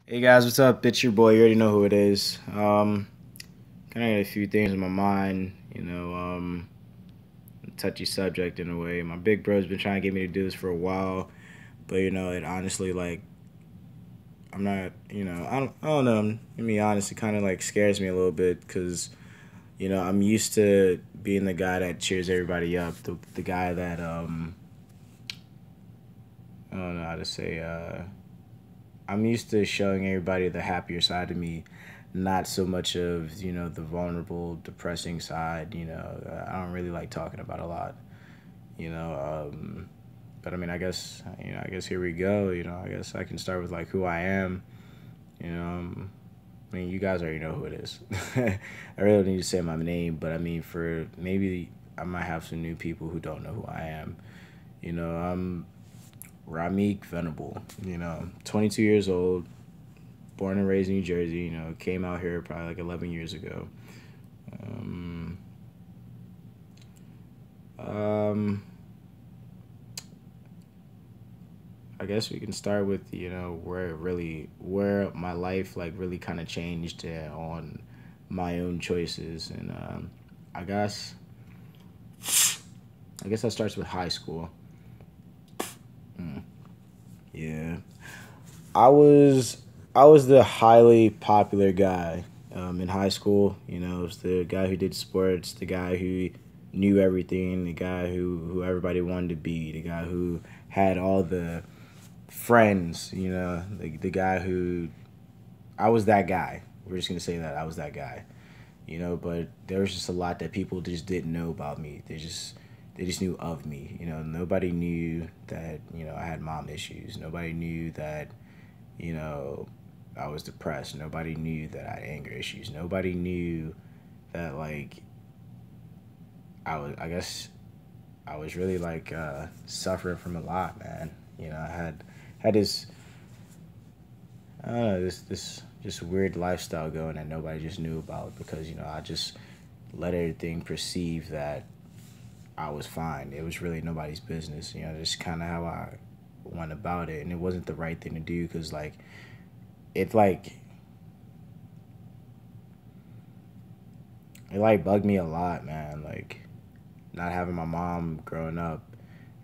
Hey guys, what's up? It's your boy. You already know who it is. Kind of got a few things in my mind. Touchy subject in a way. My big bro's been trying to get me to do this for a while, but it honestly I'm not. I don't know. To be honest, it kind of scares me a little bit because I'm used to being the guy that cheers everybody up, the guy that I don't know how to say. I'm used to showing everybody the happier side of me, not so much of the vulnerable, depressing side. I don't really like talking about a lot. You know, but I mean, I guess here we go. I guess I can start with who I am. I mean, you guys already know who it is. I really don't need to say my name, but I mean, for maybe I might have some new people who don't know who I am. I'm Ramik Venable. 22 years old, born and raised in New Jersey. Came out here probably 11 years ago. Um, um, I guess we can start with where my life really kind of changed on my own choices, and I guess I guess that starts with high school. Mm, yeah, I was I was the highly popular guy in high school. I was the guy who did sports, the guy who knew everything, the guy who everybody wanted to be, the guy who had all the friends. The guy who I was that guy. We're just gonna say that I was that guy. But there was just a lot that people just didn't know about me. They just knew of me. Nobody knew that I had mom issues. Nobody knew that you know I was depressed. Nobody knew that I had anger issues. Nobody knew that I guess I was really suffering from a lot, man. I had this I don't know, this just weird lifestyle going that nobody just knew about because I just let everything perceive that I was fine. It was really nobody's business. Just kind of how I went about it, and it wasn't the right thing to do because it bugged me a lot, man. Not having my mom growing up,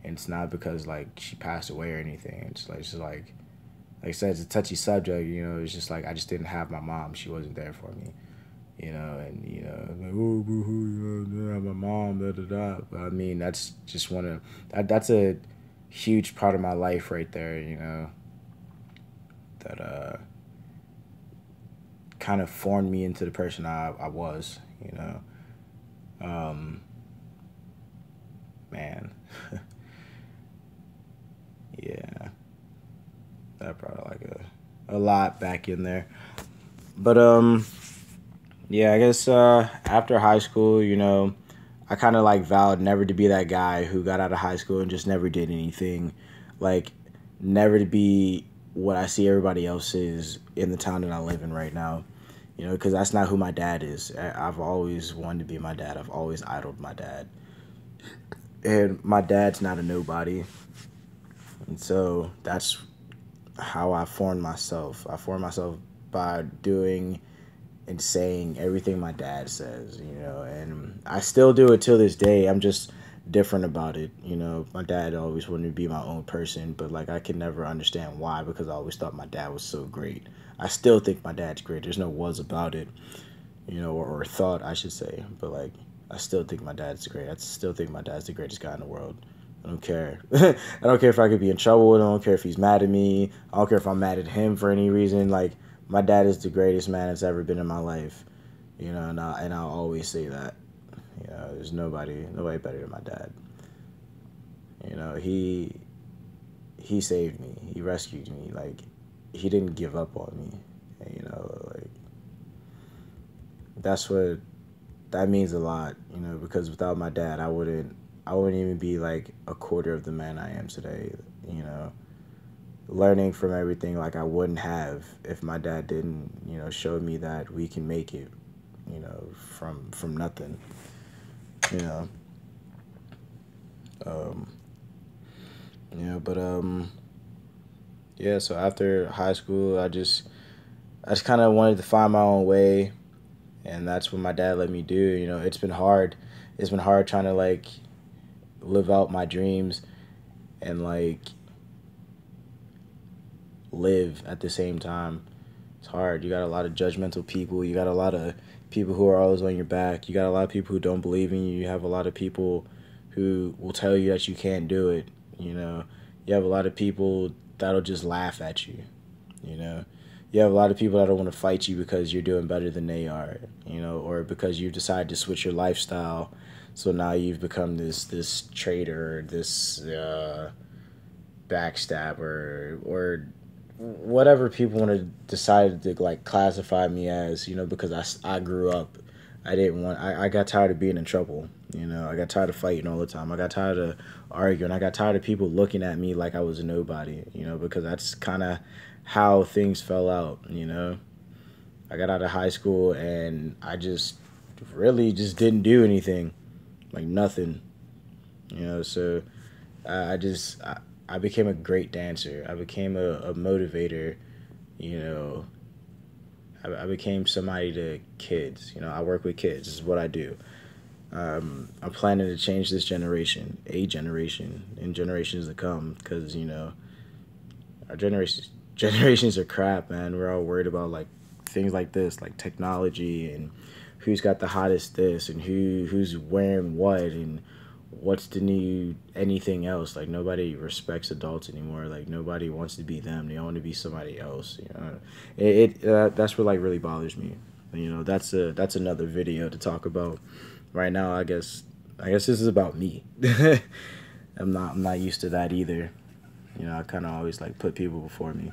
and it's not because she passed away or anything. Like I said, it's a touchy subject. It's just I just didn't have my mom. She wasn't there for me. And oh, boo-hoo, I didn't have my mom, da da da. But I mean, that's just that's a huge part of my life right there. That kind of formed me into the person I was. Um, man, yeah, that brought a lot back in there. But yeah, I guess after high school, I kind of vowed never to be that guy who got out of high school and just never did anything. Like, never to be what I see everybody else is in the town that I live in right now. Because that's not who my dad is. I've always wanted to be my dad. I've always idoled my dad. And my dad's not a nobody. And so that's how I formed myself. I formed myself by doing and saying everything my dad says, and I still do it till this day. I'm just different about it. My dad always wanted to be my own person, but I could never understand why because I always thought my dad was so great. I still think my dad's great. There's no was about it, or thought I should say, but I still think my dad's great. I still think my dad's the greatest guy in the world. I don't care. I don't care if I could be in trouble. I don't care if he's mad at me. I don't care if I'm mad at him for any reason. My dad is the greatest man that's ever been in my life. And I'll always say that. There's nobody better than my dad. He saved me. He rescued me. He didn't give up on me. And, that's what that means a lot. Because without my dad, I wouldn't even be a quarter of the man I am today. You know, learning from everything I wouldn't have if my dad didn't show me that we can make it from nothing. You know, um, but yeah. So after high school, I just I just kind of wanted to find my own way, and that's what my dad let me do. You know, it's been hard. It's been hard trying to like live out my dreams and like live at the same time. It's hard. You got a lot of judgmental people. You got a lot of people who are always on your back. You got a lot of people who don't believe in you. You have a lot of people who will tell you that you can't do it. You know, you have a lot of people that'll just laugh at you. You know, you have a lot of people that don't want to fight you because you're doing better than they are. You know, or because you decide to switch your lifestyle. So now you've become this traitor, this backstabber, or whatever people want to decide to like classify me as, you know, because I grew up. I got tired of being in trouble. You know, I got tired of fighting all the time. I got tired of arguing. I got tired of people looking at me like I was a nobody, you know, because that's kind of how things fell out, you know. I got out of high school and I just really just didn't do anything, like nothing, you know, so I became a great dancer. I became a motivator, you know. I became somebody to kids. You know, I work with kids. This is what I do. I'm planning to change this generation, a generation, and generations to come, because, you know, our generations are crap, man. We're all worried about, like, things like this, like technology and who's got the hottest this and who's wearing what and what's the new anything else. Like, nobody respects adults anymore. Like, nobody wants to be them. They want to be somebody else, you know. That's what like really bothers me. You know, that's another video to talk about. Right now, I guess this is about me. I'm not used to that either. You know, I kind of always like put people before me.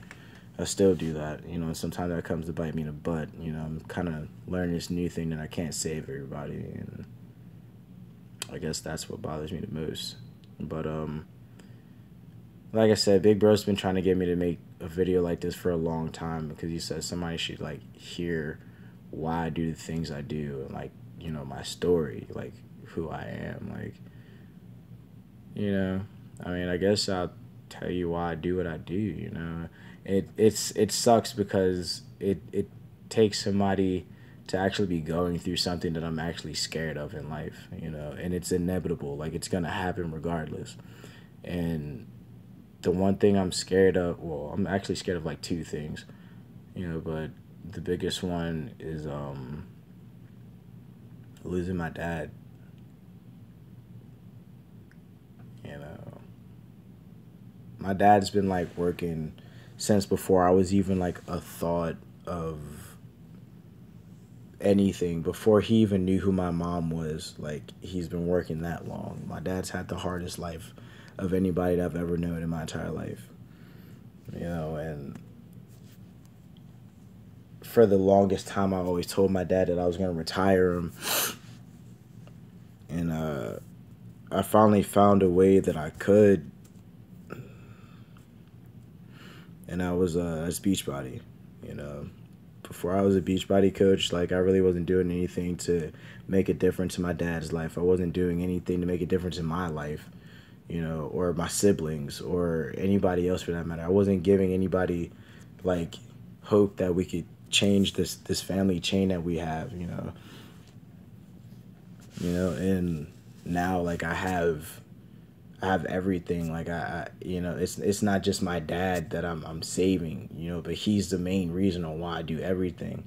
I still do that, you know, and sometimes that comes to bite me in the butt. You know, I'm kind of learning this new thing that I can't save everybody, and I guess that's what bothers me the most. But like I said, Big Bro's been trying to get me to make a video like this for a long time, because he says somebody should like hear why I do the things I do, and like, you know, my story, like who I am, like, you know. I mean, I guess I'll tell you why I do what I do. You know, it sucks because it takes somebody to actually be going through something that I'm actually scared of in life, you know, and it's inevitable. Like, it's gonna happen regardless. And the one thing I'm scared of, well, I'm actually scared of like two things, you know, but the biggest one is losing my dad. You know, my dad's been like working since before I was even like a thought of anything, before he even knew who my mom was. Like, he's been working that long. My dad's had the hardest life of anybody that I've ever known in my entire life, you know. And for the longest time, I always told my dad that I was going to retire him, and I finally found a way that I could, and I was as Beachbody, you know. Before I was a Beachbody coach, like, I really wasn't doing anything to make a difference in my dad's life. I wasn't doing anything to make a difference in my life, you know, or my siblings or anybody else for that matter. I wasn't giving anybody like hope that we could change this family chain that we have, you know. And now, like, I have everything. Like, you know, it's not just my dad that I'm saving, you know, but he's the main reason on why I do everything.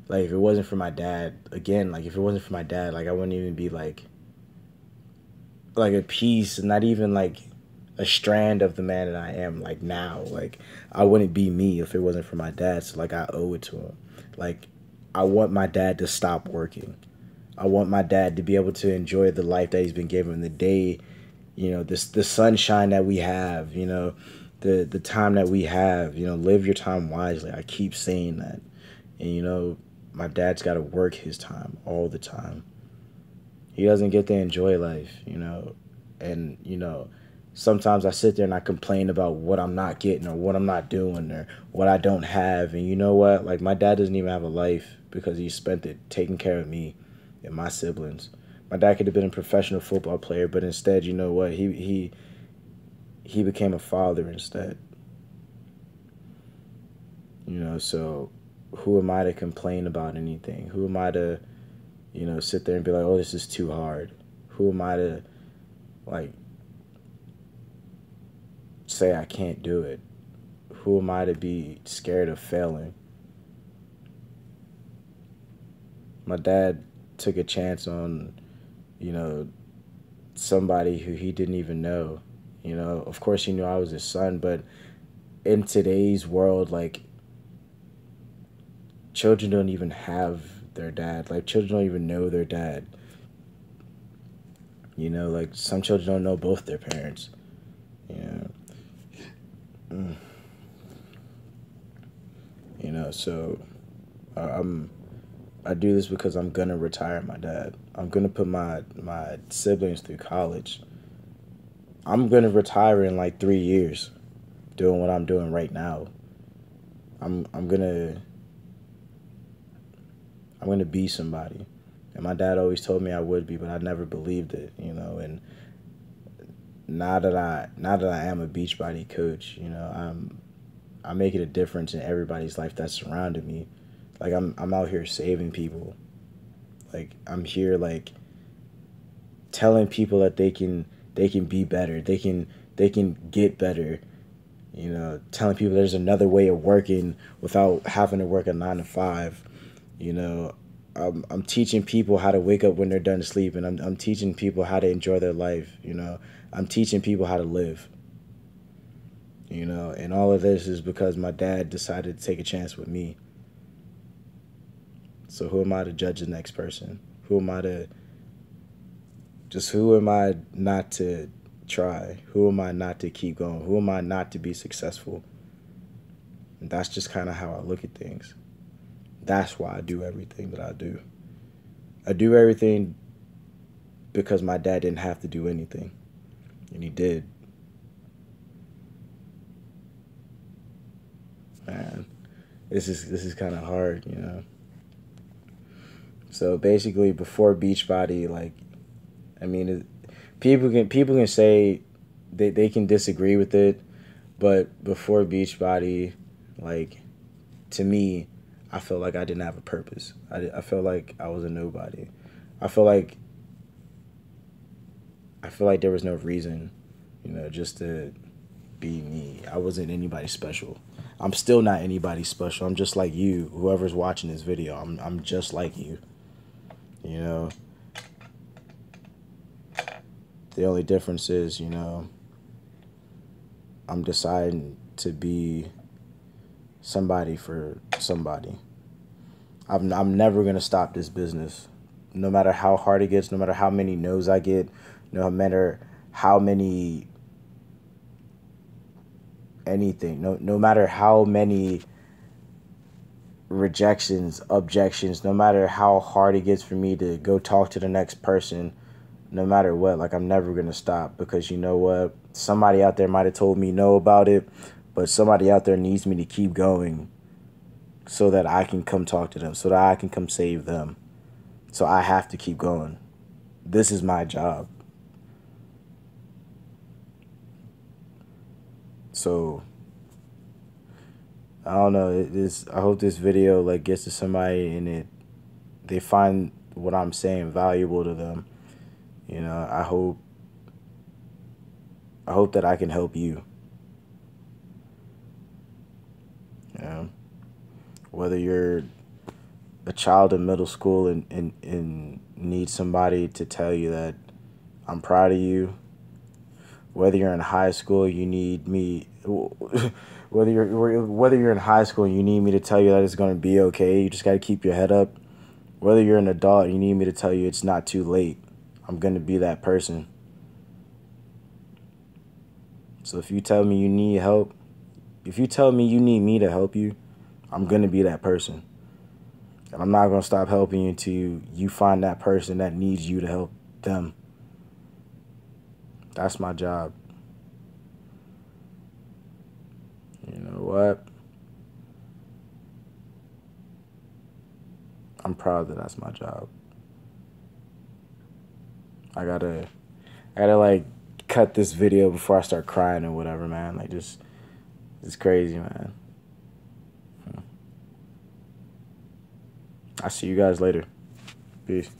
Like, if it wasn't for my dad, again, like, if it wasn't for my dad, like, I wouldn't even be like a piece, not even like a strand of the man that I am like now. Like, I wouldn't be me if it wasn't for my dad. So like, I owe it to him. Like, I want my dad to stop working. I want my dad to be able to enjoy the life that he's been given, the day, you know, the sunshine that we have, you know, the time that we have, you know. Live your time wisely. I keep saying that. And, you know, my dad's got to work his time all the time. He doesn't get to enjoy life, you know. And, you know, sometimes I sit there and I complain about what I'm not getting or what I'm not doing or what I don't have. And you know what? Like, my dad doesn't even have a life because he spent it taking care of me and my siblings. My dad could have been a professional football player, but instead, you know what? He became a father instead. You know, so who am I to complain about anything? Who am I to, sit there and be like, oh, this is too hard? Who am I to, like, say I can't do it? Who am I to be scared of failing? My dad took a chance on, you know, somebody who he didn't even know. Of course he knew I was his son, but in today's world, like, children don't even have their dad. Like, children don't even know their dad. Like, some children don't know both their parents. You know, so I'm I do this because I'm gonna retire my dad. I'm gonna put my siblings through college. I'm gonna retire in like 3 years, doing what I'm doing right now. I'm gonna be somebody, and my dad always told me I would be, but I never believed it. And now that I am a Beachbody coach, I'm making a difference in everybody's life that's surrounded me. Like, I'm out here saving people. Like, I'm here, like, telling people that they can be better. They can get better. Telling people there's another way of working without having to work a 9 to 5. I'm teaching people how to wake up when they're done sleeping. I'm teaching people how to enjoy their life. I'm teaching people how to live. And all of this is because my dad decided to take a chance with me. So who am I to judge the next person? Who am I not to try? Who am I not to keep going? Who am I not to be successful? And that's just kind of how I look at things. That's why I do everything that I do. I do everything because my dad didn't have to do anything. And he did. Man, this is kind of hard. So basically, before Beachbody, like, I mean, people can say they can disagree with it, but before Beachbody, like, to me, I felt like I didn't have a purpose. I felt like I was a nobody. I feel like there was no reason, just to be me. I wasn't anybody special. I'm still not anybody special. I'm just like you. Whoever's watching this video, I'm just like you. The only difference is, I'm deciding to be somebody for somebody. I'm never gonna stop this business, no matter how hard it gets, no matter how many no's I get, no matter how many anything, no matter how many rejections, objections, no matter how hard it gets for me to go talk to the next person, no matter what, like, I'm never going to stop, because you know what? Somebody out there might have told me no about it, but somebody out there needs me to keep going so that I can come talk to them, so that I can come save them. So I have to keep going. This is my job. So I don't know. I hope this video, like, gets to somebody and they find what I'm saying valuable to them. I hope that I can help you. Whether you're a child in middle school and need somebody to tell you that I'm proud of you. Whether you're in high school, you need me. Whether you're in high school and you need me to tell you that it's going to be okay, you just got to keep your head up. Whether you're an adult and you need me to tell you it's not too late, I'm going to be that person. So if you tell me you need help, if you tell me you need me to help you, I'm going to be that person. And I'm not going to stop helping you until you find that person that needs you to help them. That's my job. You know what? I'm proud that that's my job. I gotta like cut this video before I start crying or whatever, man. Like, just, it's crazy, man. I'll see you guys later. Peace.